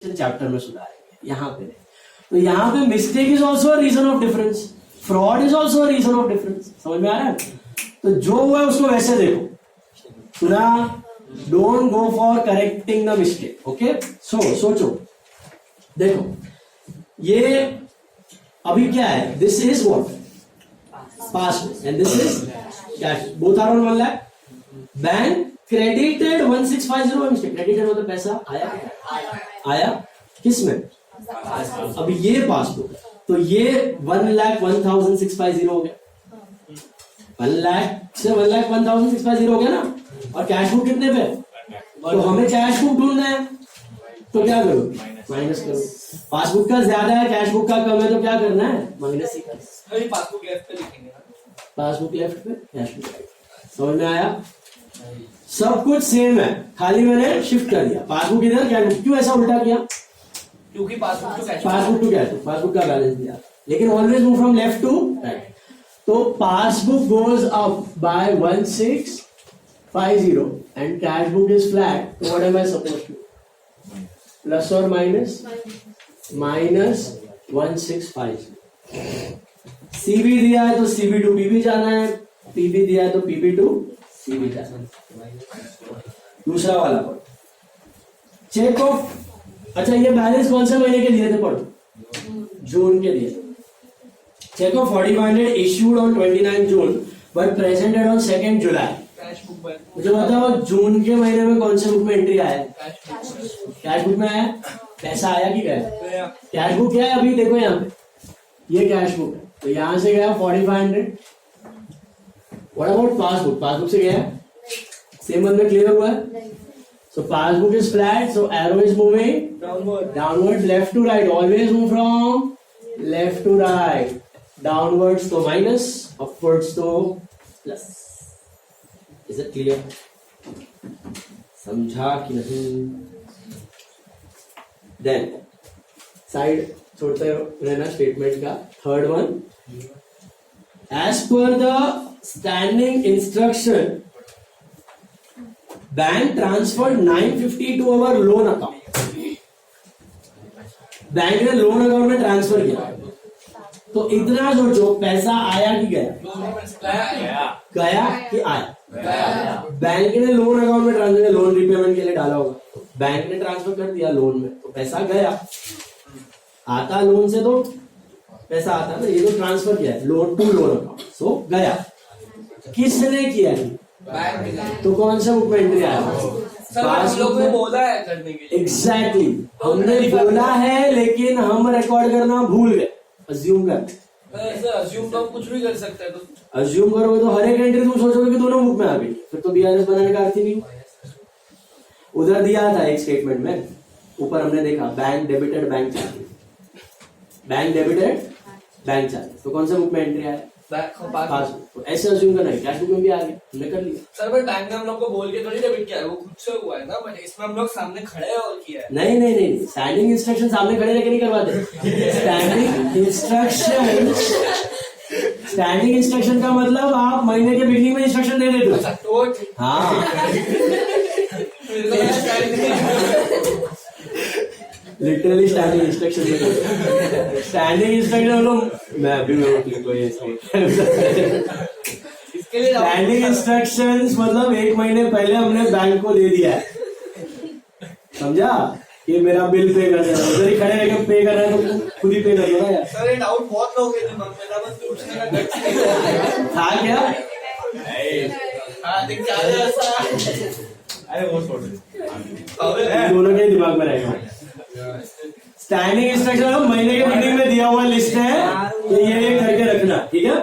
Chapter में सुधारेंगे यहाँ पे। तो यहाँ पे mistake is also reason of difference, fraud is also reason of difference. समझ में आ रहा है? तो जो हुआ है उसको वैसे देखो, सुना, don't go for correcting the mistake. Okay, सोचो, देखो ये अभी क्या है, this is what past and this is cash, both are on 1 lakh. Bank credited 1650 mistake, credited मतलब पैसा आया किस में, अभी ये पासबुक, तो ये 1,01,650 हो गया, 1 लाख से 1,01,650 हो गया ना। और कैश बुक कितने पे, तो हमें कैश बुक ढूंढना है, तो क्या करो, माइनस करो। पासबुक का ज्यादा है, कैश बुक का कम है, तो क्या करना है, माइनस ही करना। पासबुक लेफ्ट पे लिखेंगे, पासबुक लेफ्ट पे, कैश बुक राइट। समझ में आया? सब कुछ सेम है, खाली मैंने शिफ्ट कर दिया, पासबुक इधर, कैश बुक। क्यों ऐसा उल्टा किया? क्योंकि पासबुक टू कैश पासबुक का बैलेंस दिया, लेकिन always move from left to right. तो passbook goes up by 1650 and cash book is flat, तो what am I suppose to, plus और माइनस, माइनस 1650। सीबी दिया है तो सीबी टू पीबी जाना है, पीबी दिया है तो पीबी टू सीबी जाना है। दूसरा वाला चेक ऑफ, अच्छा ये बैलेंस कौन से महीने के दिए थे, पढ़ो, जून के दिए थे। Cheque of 4500 issued on 29 June but presented on 2 July. मुझे बताओ जून के महीने में कौन से बुक में एंट्री आया, कैश बुक में आया, पैसा आया कि गया, कैश बुक क्या है, अभी देखो यहाँ पे ये कैश बुक है, तो यहां से गया 4500। व्हाट अबाउट पासबुक, पासबुक से गया सेम मंथ में क्लियर हुआ है। So passbook is flat, so arrow is moving downwards, left to right. Always move from left to right. Downwards to minus, upwards to plus. Is it clear? समझा कि नहीं? Then side छोड़ते रहना statement का। Third one, as per the standing instruction, bank transfer 950 to our loan account. Bank ने loan account में transfer किया, तो इतना सोचो पैसा आया कि गया, गया कि आया। बैंक ने लोन अकाउंट में ट्रांसफर, लोन रिपेमेंट के लिए डाला होगा, तो बैंक ने ट्रांसफर कर दिया लोन में, तो पैसा गया। आता लोन से तो पैसा आता ना, ये तो ट्रांसफर किया है लोन टू लोन अकाउंट, सो गया। किसने किया है, तो कौन सा बुक में एंट्री आया, हम लोग ने बोला है करने के लिए। एग्जैक्टली, हमने बोला है लेकिन हम रिकॉर्ड करना भूल गए। अज्यूम कर, अज्यूम तो कुछ भी कर सकते हैं, तो अज्यूम करोगे तो हर एक एंट्री तुम सोचोगे कि दोनों बुक में आ गई, फिर तो बीआरएस बनाने का अर्थ ही नहीं। उधर दिया था एक स्टेटमेंट में, ऊपर हमने देखा bank debited bank charge, bank debited bank charge, तो कौन सा बुक में एंट्री आया, पासबुक। तो ऐसे अज्यूम करना है, कैश बुक में भी आ गया, हमने कर लिया। सर बट बैंक ने हम लोग को बोल के थोड़ी डेबिट किया है, वो खुद से हुआ है ना, बट इसमें हम लोग सामने खड़े हैं और किया है। नहीं, स्टैंडिंग इंस्ट्रक्शन सामने खड़े रह के नहीं करवाते। स्टैंडिंग इंस्ट्रक्शन का मतलब आप महीने के बिगनिंग में इंस्ट्रक्शन दे देते हो। हाँ, literally standing instruction, standing instruction लोग, मैं अभी स्टैंडिंग इंस्ट्रक्शंस मतलब 1 महीने पहले हमने बैंक को दे दिया है, समझा, कि मेरा बिल पे कर देना, उधर ही खड़े रहकर पे कर रहे हैं, तो खुद ही पे कर दो ना यार। सर ये डाउट बहुत लोग के दिमाग में था, बस पूछने का गट्स था क्या, अरे वो छोड़ दोनों के दिमाग में रहेगा। स्टैंडिंग इंस्ट्रक्शन महीने के बिगनिंग में दिया हुआ लिस्ट है, तो ये करके रखना, ठीक है।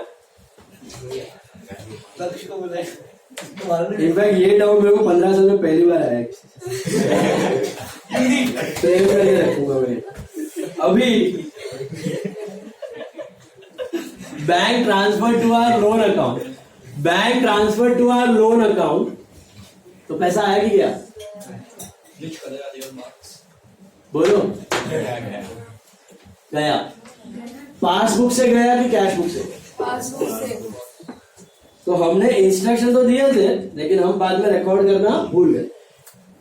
इनफैक्ट ये डाउट मेरे को 15 साल में पहली बार आया, सेव करके रखूंगा मैं। अभी bank transfer to our loan account, bank transfer to our loan account, तो पैसा आया कि गया, बोलो, गया। पासबुक से गया कि कैश बुक से, पासबुक से। तो हमने इंस्ट्रक्शन तो दिए थे, लेकिन हम बाद में रिकॉर्ड करना भूल गए।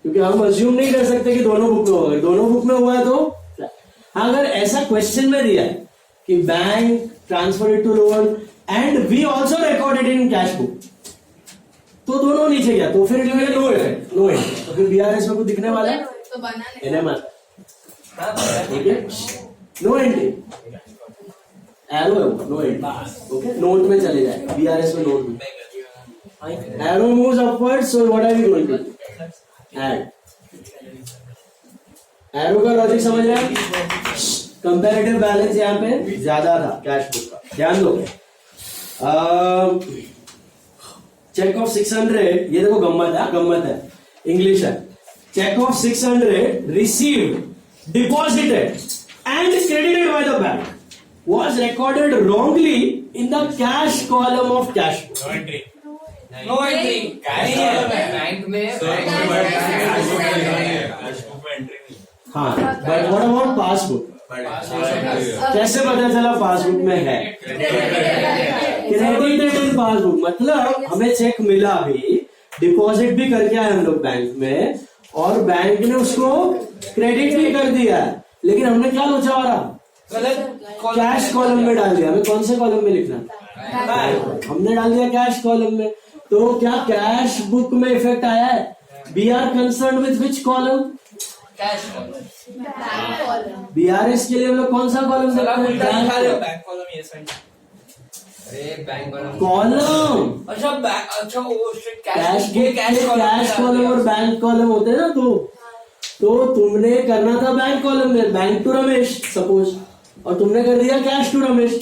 क्योंकि हम अज्यूम नहीं कर सकते कि दोनों बुक में होगा, दोनों बुक में हुआ है तो अगर ऐसा क्वेश्चन में दिया है कि bank transfer it to loan and we also recorded in cash book, तो दोनों नीचे गया तो फिर नो इफेक्ट, नो इफेक्ट। तो फिर बीआरएस में कुछ दिखने वाला है तो बनाने इन्हें मत, ठीक है, नो एंट्री, एरो है नो एंट्री, ओके, नोट में चले जाए, बीआरएस में नोट में arrow moves upward, so what are we going to add, arrow का लॉजिक समझ रहे हैं, कंपैरेटिव बैलेंस यहाँ पे ज्यादा था कैश बुक का, ध्यान दो। चेक ऑफ 600, ये देखो गम्मत है, इंग्लिश है, cheque of 600 received deposited and credited by the bank was recorded wrongly in the cash column of cash book. No entry bank में हाँ, but what about पासबुक? कैसे पता चला पासबुक में है? क्रेडिटेड पासबुक मतलब हमें चेक मिला भी, डिपॉजिट भी करके आए हम लोग बैंक में और बैंक ने उसको क्रेडिट भी कर दिया है, लेकिन हमने क्या सोचा हो रहा, कैश कॉलम में डाल दिया। हमें कौन से कॉलम में लिखना, हमने डाल दिया कैश कॉलम में, तो क्या कैश बुक में इफेक्ट आया है? We are concern with which column? Cash BRS के लिए हम लोग कौन सा कॉलम बैंक कॉलम, ये साइड, अरे बैंक कॉलम, अच्छा बैंक, अच्छा वो कैश कॉलम और बैंक कॉलम होते हैं ना, तो तुमने करना था बैंक कॉलम में बैंक टू रमेश सपोज, और तुमने कर दिया कैश टू रमेश,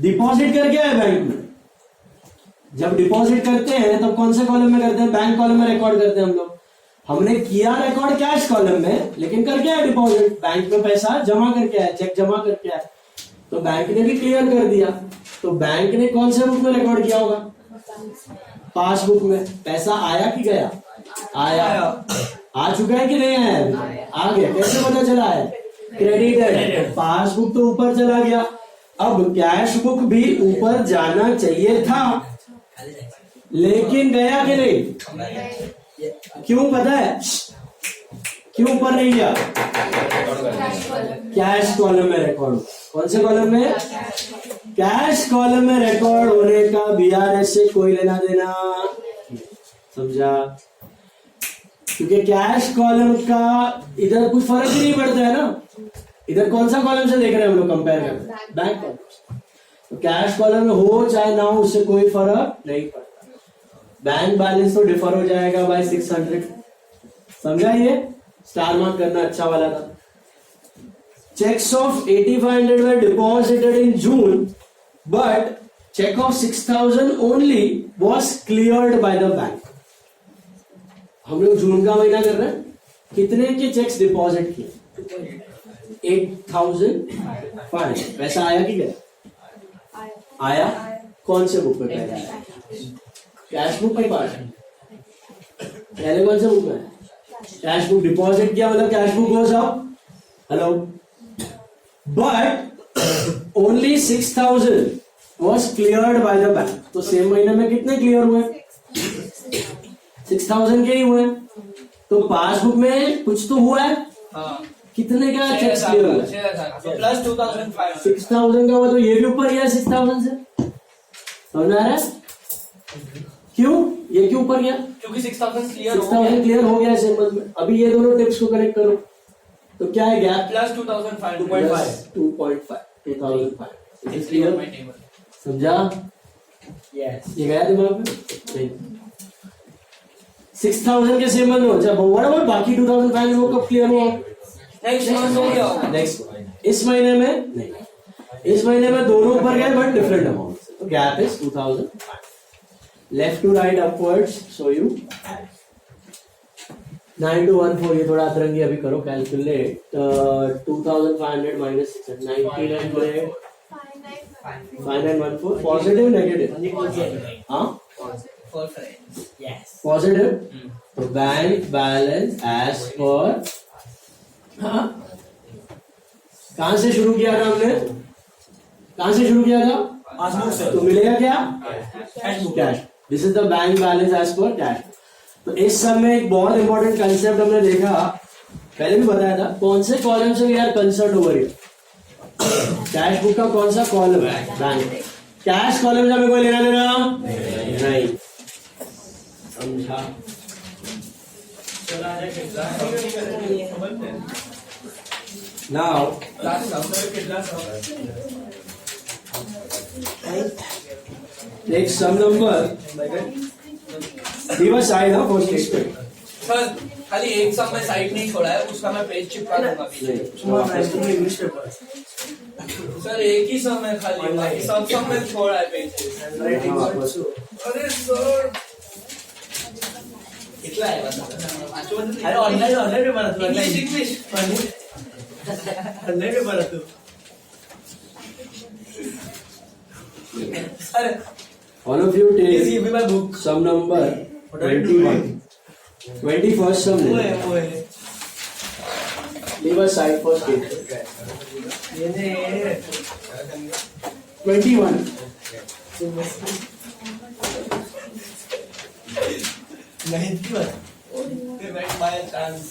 डिपॉजिट करके आए बैंक में। जब डिपॉजिट करते हैं तब कौन से कॉलम में करते हैं? बैंक कॉलम में रिकॉर्ड करते हैं हम लोग। हमने किया रिकॉर्ड कैश कॉलम में, लेकिन करके आए डिपॉजिट, बैंक में पैसा जमा करके आए, चेक जमा करके आए, तो बैंक ने भी क्लियर कर दिया। तो बैंक ने कौन से बुक में रिकॉर्ड किया होगा? पासबुक में। पैसा आया कि गया? आया। आ चुका है कि नहीं आया? आ गया। कैसे पता चला है? क्रेडिटेड। पासबुक तो ऊपर चला गया, अब कैश बुक भी ऊपर जाना चाहिए था, लेकिन गया कि नहीं? क्यों पता है? क्यों ऊपर नहीं गया? कैश कॉलम में रिकॉर्ड। कौन से कॉलम में? कैश कॉलम में रिकॉर्ड होने का बीआरएस से कोई लेना देना, समझा? क्योंकि कैश कॉलम का इधर कुछ फर्क ही नहीं पड़ता है ना। इधर कौन सा कॉलम से देख रहे हैं हम लोग, कंपेयर कर रहे हैं बैंक कॉलम। तो कैश कॉलम में हो चाहे ना हो उससे कोई फर्क नहीं पड़ता। बैंक बैलेंस तो डिफर हो जाएगा बाय 600, समझा? ये स्टार मार्क करना अच्छा वाला था। Cheques of 8500 were deposited in June, but check of 6000 only was cleared by the bank. हम लोग जून का महीना कर रहे हैं, कितने के चेक्स डिपॉजिट किए? 8500। पैसा आया कि गया? आया। कौन से बुक में आया? कैश बुक में पास। पहले कौन से बुक में? Cash book. डिपॉजिट किया मतलब cash book goes up, hello, but only 6000 was cleared by the bank। तो सेम महीने में कितने क्लियर हुए? 6000 के ही हुए। तो पासबुक में कुछ तो हुआ है। हाँ। कितने का चेक क्लियर हुआ? प्लस 2005। 6000 का हुआ, तो ये भी ऊपर गया 6000 से। समझ आ रहा है? क्यों ये क्यों ऊपर गया? क्योंकि 6000 क्लियर हो गया सिंपल में। अभी ये दोनों टिप्स को कनेक्ट करो तो क्या है गैप? प्लस 2005 2.5 क्लियर, समझा? यस। ये गया दिमाग में? नहीं। 6000 के सिंबल में हो जाए। व्हाट अबाउट बाकी 2500 वो कब क्लियर हुआ? नेक्स्ट मंथ हो गया। नेक्स्ट इस महीने में नहीं, इस महीने में दोनों ऊपर गए बट डिफरेंट अमाउंट। तो gap is 2005। Left to right upwards, so you 9 to 1 4। ये थोड़ा अतरंगी अभी करो कैलकुलेट। 2500 माइनस 600 5914। Positive negative? हाँ पॉजिटिव। तो बैंक बैलेंस एज पर, हाँ कहां से शुरू किया था हमने? कहां से शुरू किया था? पासबुक से। तो मिलेगा क्या? Cash. This is the bank balance as per cash. तो इस सब में एक बहुत इंपॉर्टेंट कंसेप्ट हमने देखा, पहले भी बताया था, कौन से कॉलम से we are concern over here. Cash book का कौन सा कॉलम है? बैंक। कैश कॉलम से हमें कोई लेना देना नहीं। समझा? नाउ एक सम नंबर दिवस आएगा फर्स्ट एक्सपेक्ट। सर खाली एक सम में साइड नहीं छोड़ा है, उसका मैं पेज चिपका दूंगा पीछे। सर एक ही सम है खाली, बाकी सब सम में छोड़ा है पेज। अरे सर कितना है बता? अरे ऑनलाइन पे बना तू, इंग्लिश ऑनलाइन पे बना तू। Sir All of you Please take give me my book. sum number 21. 21st sum ओए leave aside first page. ये 21. नहीं की बात। Prevent by a chance.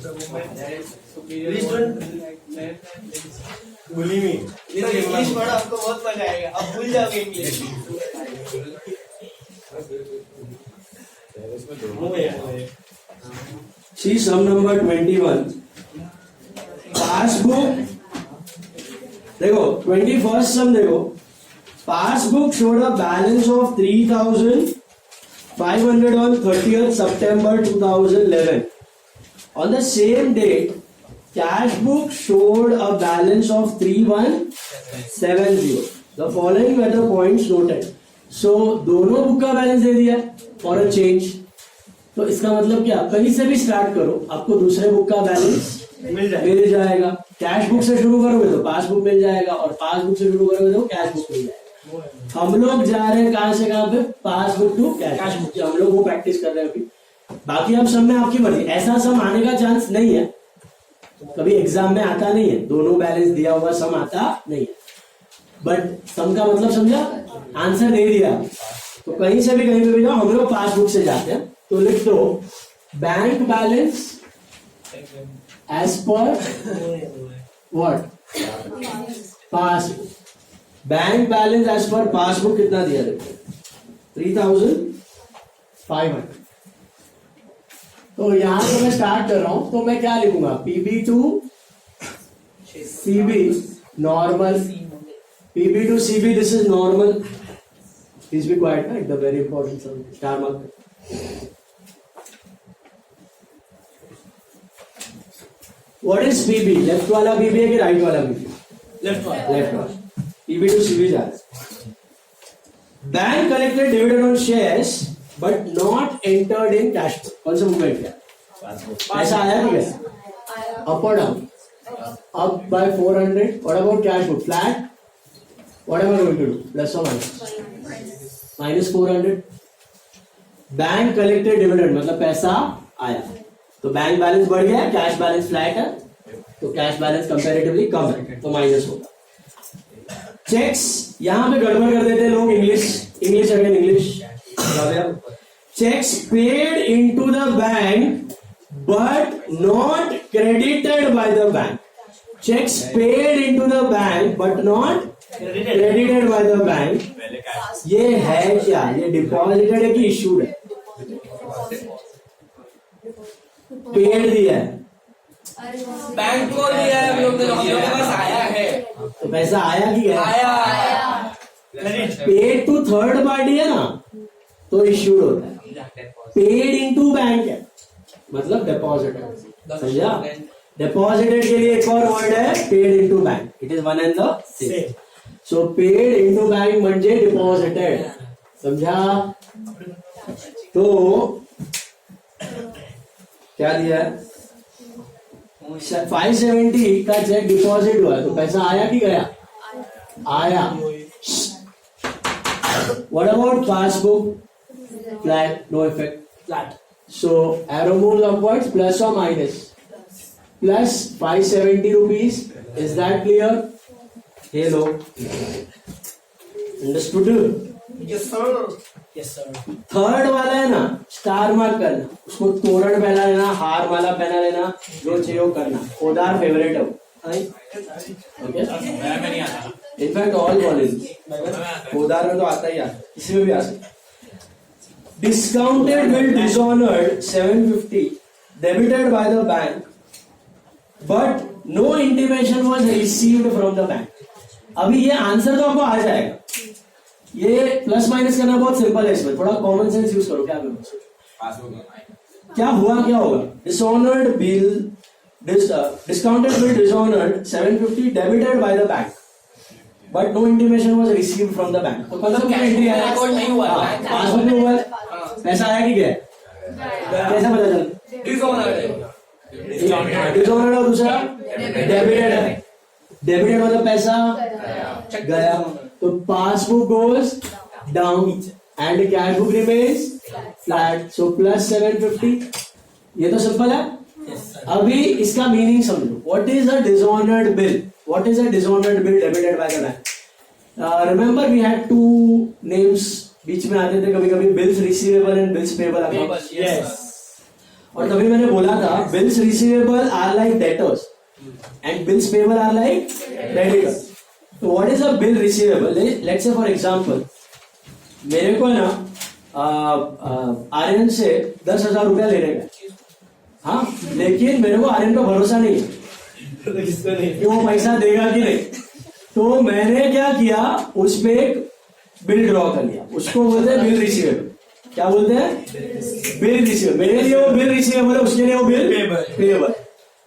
The moment there is superior. Please भूली मी। इंग्लिश पढ़ो, आपको बहुत मजा आएगा, अब भूल जाओगे English. See sum number 21. Passbook. देखो 21st sum देखो. Passbook showed a balance of 3,500 on 30th September 2011. On the same date, cash book showed a balance of 3170. The following were the points noted. So दोनों book का balance दे दिया for a change. तो इसका मतलब क्या, कहीं से भी स्टार्ट करो आपको दूसरे बुक का बैलेंस मिल जाएगा। कैश बुक से शुरू करोगे तो पासबुक मिल जाएगा, और पासबुक से शुरू करोगे तो कैश बुक मिल जाएगा। हम लोग जा रहे हैं कहां से कहां पे? Passbook to cash book. हम लोग वो प्रैक्टिस कर रहे हैं अभी। बाकी हम सब में आपकी मर्जी, ऐसा सम आने का चांस नहीं है, कभी एग्जाम में आता नहीं है, दोनों बैलेंस दिया हुआ सम आता नहीं है। बट सम का मतलब समझा, आंसर दे दिया तो कहीं से भी कहीं पे भी जाओ, हम लोग पासबुक से जाते हैं। तो लिख दो bank balance as per what? Passbook. Bank balance as per passbook कितना दिया? देखो 3,500। तो यहां से मैं स्टार्ट कर रहा हूं, तो मैं क्या लिखूंगा? PB to CB normal, PB to CB this is normal. Please be quiet ना, the very important star mark. What is PB? Left वाला पीबी है कि राइट वाला पीबी? लेफ्ट वाला। लेफ्ट वाला। पीबी टू सीबी जा रहा है। Bank collected dividend on shares but not entered in cash book. कौन सा मूवमेंट किया? पैसा आया नहीं गया? अप और down? Up by 400। What about cash book? Flat? What am I going to do? Plus और minus? Minus 400। Bank collected dividend मतलब पैसा आया, तो बैंक बैलेंस बढ़ गया, कैश बैलेंस फ्लैट है, तो कैश बैलेंस कंपैरेटिवली कम है, तो माइनस होगा। चेक्स, यहां पे गड़बड़ कर देते हैं लोग, English again English. Checks paid into the bank but not credited by the bank. Checks paid into the bank but not credited by the bank. ये है क्या? ये डिपॉजिटेड है कि इशूड है? पेड दिया है, बैंक को दिया है, हम लोग के पास आया है। तो पैसा आया कि गया? आया। पेड टू थर्ड पार्टी है ना, तो इश्यूड होता है। पेड इनटू बैंक है मतलब डिपॉजिट है, समझा? डिपॉजिटेड के लिए एक और वर्ड है paid into bank, it is one and the same. So paid into bank म्हणजे डिपॉजिटेड, समझा? तो क्या दिया है? 570 का चेक डिपॉजिट हुआ है, तो पैसा आया कि गया? आया। What about passbook? Flat, no effect. Flat. So arrow moves upwards, plus or minus? Plus 570 rupees. Is that clear? Hello. Understood? Yes, sir. Yes, sir. Third वाला है ना, स्टार मार्क करना, उसको तोरण पहना लेना, हार माला पहना लेना, जो चाहिए वो करना। ओदार फेवरेट है वो, okay. In fact all college Odar में तो आता ही आता, किसी में भी आ सकता। Discounted bill dishonoured 750 debited by the bank but no intimation was received from the bank. अभी ये आंसर तो आपको आ जाएगा, ये प्लस माइनस करना बहुत सिंपल है, इसमें थोड़ा कॉमन सेंस यूज करो। क्या करो, क्या हुआ, क्या होगा? Dishonoured bill, discounted bill dishonoured 750 debited by the bank but no intimation was received from the bank. तो कौन सा एंट्री आया? नहीं हुआ, पासबुक में हुआ है, पैसा आया कि गया? कैसा पता चला? डिसऑनर्ड और दूसरा डेबिटेड है, डेबिटेड मतलब पैसा गया, तो passbook goes down and cash book remains flat, so plus 750। ये तो सिंपल है। अभी इसका मीनिंग समझो। What is a dishonoured bill? What is a dishonoured bill debited by the bank? Remember we had two names बीच में आते थे कभी कभी, bills receivable and bills payable account. Yes. और तभी मैंने बोला था bills receivable are like debtors and bills payable are like creditors. So what is a bill receivable? Let's say for example, मेरे को ना आर्यन से 10,000 रुपया लेने का, हाँ, लेकिन मेरे को आर्यन पे भरोसा नहीं है कि वो पैसा देगा कि नहीं। तो मैंने क्या किया, उस पे एक बिल ड्रॉ कर लिया, उसको बोलते हैं बिल रिसीवेबल। क्या बोलते हैं? Bill receivable. मेरे लिए वो बिल रिसीवेबल है, उसके लिए वो बिल पेएबल।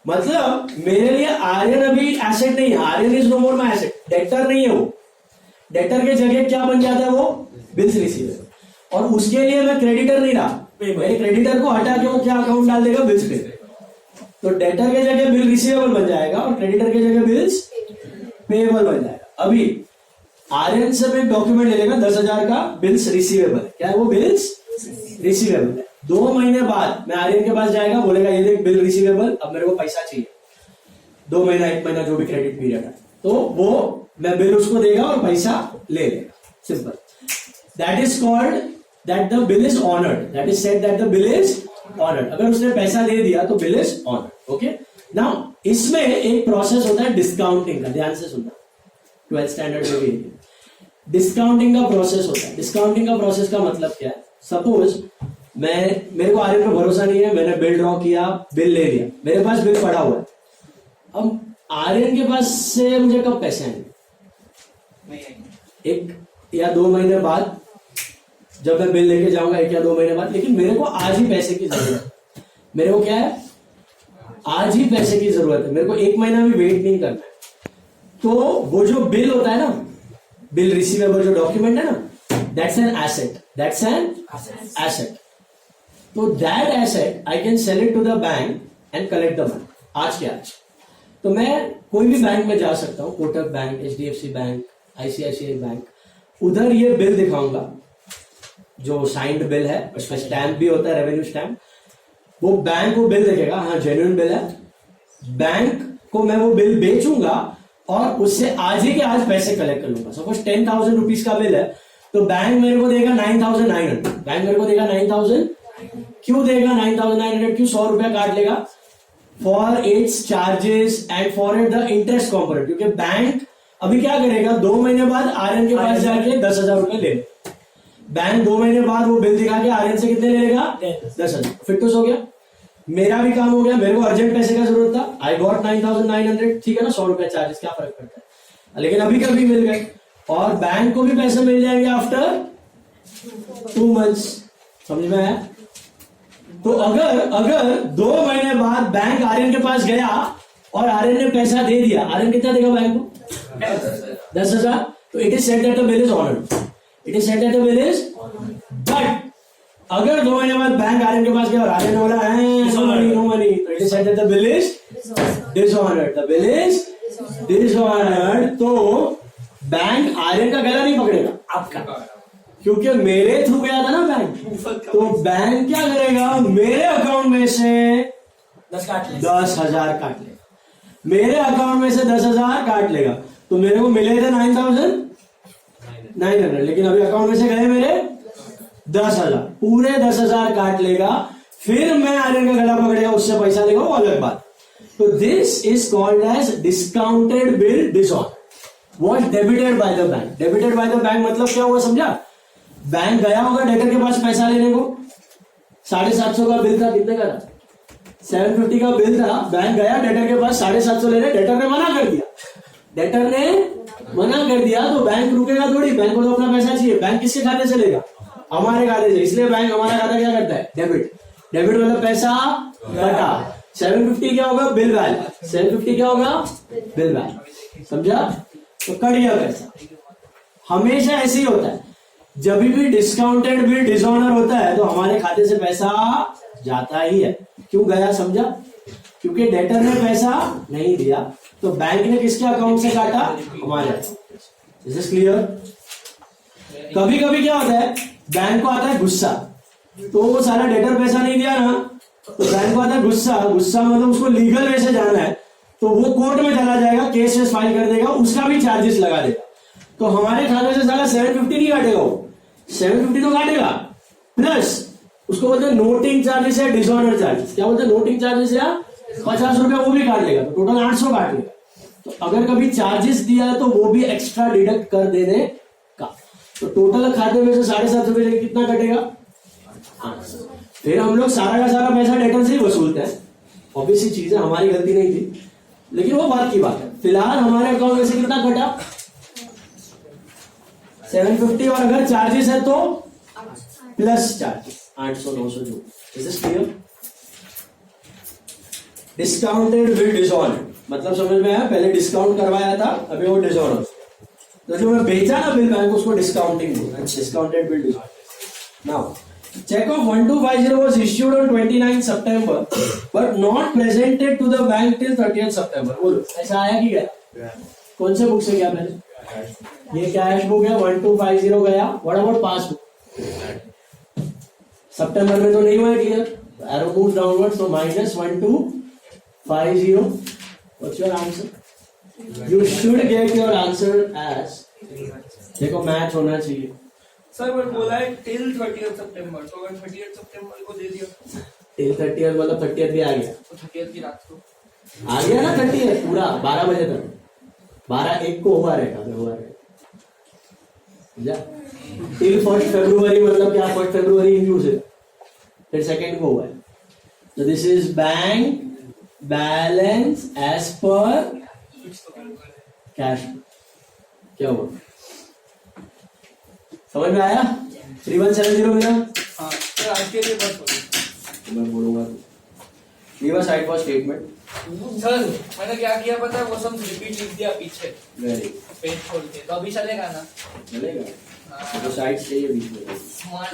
मतलब मेरे लिए आर्यन अभी एसेट नहीं है, Aryan is no more my asset, debtor नहीं है वो। डेटर के जगह क्या बन जाता है वो? Bills receivable. और उसके लिए मैं क्रेडिटर नहीं रहा, मेरे क्रेडिटर को हटा के वो क्या अकाउंट डाल देगा? बिल्स पे। तो डेटर के जगह बिल रिसीवेबल बन जाएगा और क्रेडिटर के जगह बिल्स पेएबल बन जाएगा। अभी आर्यन से मैं डॉक्यूमेंट ले लेगा 10,000 का, बिल्स रिसीवेबल। क्या है वो? बिल्स रिसीवेबल है। 2 महीने बाद मैं आर्यन के पास जाएगा, बोलेगा ये देख बिल रिसीवेबल, अब मेरे को पैसा चाहिए। 2 महीना 1 महीना जो भी क्रेडिट पीरियड है, तो वो मैं बिल उसको देगा और पैसा ले लेगा। Simple. That is called that the bill is honoured, that is said that the bill is honoured. अगर उसने पैसा दे दिया तो bill is honoured. Okay, now इसमें एक प्रोसेस होता है डिस्काउंटिंग का, ध्यान से सुनना, 12th स्टैंडर्ड में भी डिस्काउंटिंग का प्रोसेस होता है। डिस्काउंटिंग का प्रोसेस का मतलब क्या है? सपोज मेरे को आर्यन पे भरोसा नहीं है, मैंने बिल ड्रॉ किया, बिल ले लिया, मेरे पास बिल पड़ा हुआ है। अब आर्यन के पास से मुझे कब पैसे आएंगे? 1 या 2 महीने बाद, जब मैं बिल लेके जाऊंगा 1 या 2 महीने बाद। लेकिन मेरे को आज ही पैसे की जरूरत है। मेरे को क्या है? आज ही पैसे की जरूरत है, मेरे को 1 महीना भी वेट नहीं करना है। तो वो जो बिल होता है ना, बिल रिसीवेबल जो डॉक्यूमेंट है ना, that's an asset, that's an asset. तो that asset I can sell it to the bank and collect the money आज के आज। तो मैं कोई भी बैंक में जा सकता हूँ, Kotak bank, HDFC bank, ICICI bank, उधर ये बिल दिखाऊंगा जो साइंड बिल है, उसमें स्टैंप भी होता है, रेवेन्यू स्टैंप। वो बैंक को बिल देखेगा, हाँ जेन्युइन बिल है, बैंक को मैं वो बिल बेचूंगा और उससे आज ही के आज पैसे कलेक्ट कर लूंगा। सपोज 10,000 रुपीज का बिल है, तो बैंक मेरे को देगा 9,900, बैंक मेरे को देगा 9,000। क्यों देगा 9,900? क्यों? 100 रुपया काट लेगा for its charges and for it the interest component. क्योंकि बैंक अभी क्या करेगा, 2 महीने बाद आर्यन के पास जाके 10,000 रुपए ले, बैंक 2 महीने बाद वो बिल दिखा के आर्यन से कितने ले लेगा? 10,000। फिर हो गया, मेरा भी काम हो गया। मेरे को अर्जेंट पैसे का जरूरत था, आई गॉट 9,900, ठीक है ना, 100 रुपया चार्जेस, क्या फर्क पड़ता है। लेकिन अभी कभी मिल गए, और बैंक को भी पैसे मिल जाएंगे आफ्टर 2 मंथ्स। समझ में आया? तो अगर 2 महीने बाद बैंक आर्यन के पास गया और आर्यन ने पैसा दे दिया, आर्यन कितना देगा बैंक को? 10,000। तो it is said that the bill is honoured, it is said that the bill is. But अगर 2 महीने बाद बैंक आर्यन के पास गया और आर्यन ने बोला नो मनी, तो it is said that the bill is dishonoured, the bill is dishonoured. तो बैंक आर्यन का गला नहीं पकड़ेगा, आपका, क्योंकि मेरे थ्रू गया था ना बैंक। तो बैंक क्या करेगा, मेरे अकाउंट में से 10,000 काट लेगा, मेरे अकाउंट में से 10,000 काट लेगा। तो मेरे को मिले थे 9,900, लेकिन अभी अकाउंट में से गए मेरे 10,000, पूरे 10,000 काट लेगा, फिर मैं आर्यन का गला पकड़ेगा, उससे पैसा लेगा, वो अलग बात। तो this is called as discounted bill dishonour, what debited by the bank. Debited by the bank मतलब क्या हुआ समझा? बैंक गया होगा डेटर के पास पैसा लेने को, 750 का बिल था, कितने का था? 750 का बिल था, बैंक गया डेटर के पास 750 लेने, डेटर ने मना कर दिया। डेटर ने मना कर दिया तो बैंक रुकेगा थोड़ी, बैंक को तो अपना पैसा चाहिए। बैंक किसके खाते से लेगा? हमारे खाते से, इसलिए बैंक हमारा खाता क्या करता है? डेबिट। डेबिट मतलब पैसा कटा। 750 क्या होगा? Bill value. 750 क्या होगा? बिल वैल्यू, समझा? तो कट गया पैसा। हमेशा ऐसे ही होता है, जब भी डिस्काउंटेड बिल डिसऑनर होता है तो हमारे खाते से पैसा जाता ही है। क्यों गया समझा? क्योंकि डेटर ने पैसा नहीं दिया, तो बैंक ने किसके अकाउंट से काटा? हमारे अकाउंट। Is this clear? कभी कभी क्या होता है, बैंक को आता है गुस्सा, तो वो सारा डेटर पैसा नहीं दिया ना, तो बैंक को आता है गुस्सा। गुस्सा मतलब उसको लीगल वे से जाना है, तो वो कोर्ट में चला जाएगा, केस वेस फाइल कर देगा, उसका भी चार्जेस लगा देगा। तो हमारे खाते से साला 750 नहीं काटेगा वो, 750 तो काटेगा, प्लस उसको बोलते हैं नोटिंग चार्जेस या डिसऑनर चार्जेस। क्या बोलते हैं? नोटिंग चार्जेस या 50 रुपया वो भी काट लेगा, तो टोटल 800 काट लेगा। तो अगर कभी चार्जेस दिया है तो वो भी एक्स्ट्रा डिडक्ट कर देने का। तो टोटल खाते में से 750 रुपये कितना कटेगा? 800। फिर हम लोग सारा का सारा पैसा डेटर से ही वसूलते हैं, ऑब्वियसली चीज है, हमारी गलती नहीं थी, लेकिन वो बात की बात है। फिलहाल हमारे अकाउंट में से कितना कटा? 750, और अगर चार्जेस है तो प्लस चार्जेस 800 900 जो। Is this clear? Discounted bill dishonour मतलब समझ में आया? पहले डिस्काउंट करवाया था, अभी वो डिसऑनर। तो जो मैं बेचा ना बिल बैंक, उसको डिस्काउंटिंग बोलते हैं, discounted bill dishonour. Now check of 1250 was issued on 29 September but not presented to the bank till 30th September। बोलो ऐसा आया कि गया? कौन से बुक से गया? पहले ये कैश बुक है, 1250 गया। What about passbook? सितंबर में तो नहीं हुआ clear, arrow move downward, so -1250। What's your answer? You should get your answer as, देखो मैच होना चाहिए। सर बट बोला है टिल 30th सितंबर, तो अगर 30th सितंबर को दे दिया टिल 30th मतलब 30th भी आ गया, तो 30th की रात को आ गया ना 30th पूरा 12 बजे तक, 12-1 को हुआ रहेगा। टिल 1 फरवरी मतलब क्या? 1 फरवरी इंक्लूड है, फिर 2 को हुआ है। तो this is bank balance as per cash. क्या हुआ? समझ में आया? 3170 मेरा। हाँ सर आज के लिए बस मैं बोलूंगा leave side for statement. Sir मैंने क्या किया पता है? वो सब रिपीट लिख दिया पीछे वेरी पेज छोड़ के, तो अभी चलेगा ना? चलेगा, तो साइड चाहिए बीच में। स्मार्ट